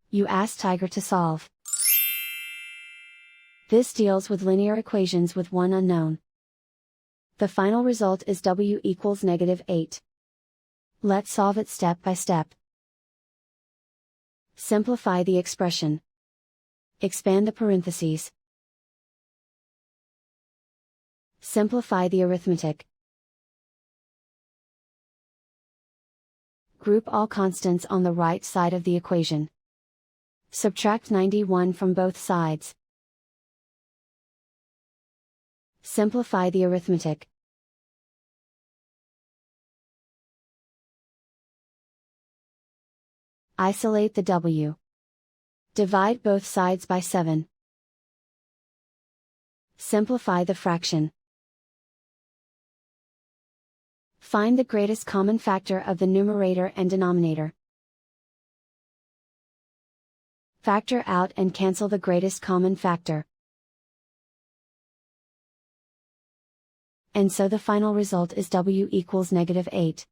You ask Tiger to solve. This deals with linear equations with one unknown. The final result is w equals -8. Let's solve it step by step. Simplify the expression. Expand the parentheses. Simplify the arithmetic. Group all constants on the right side of the equation. Subtract 91 from both sides. Simplify the arithmetic. Isolate the w. Divide both sides by 7. Simplify the fraction. Find the greatest common factor of the numerator and denominator. Factor out and cancel the greatest common factor. And so the final result is w equals -8.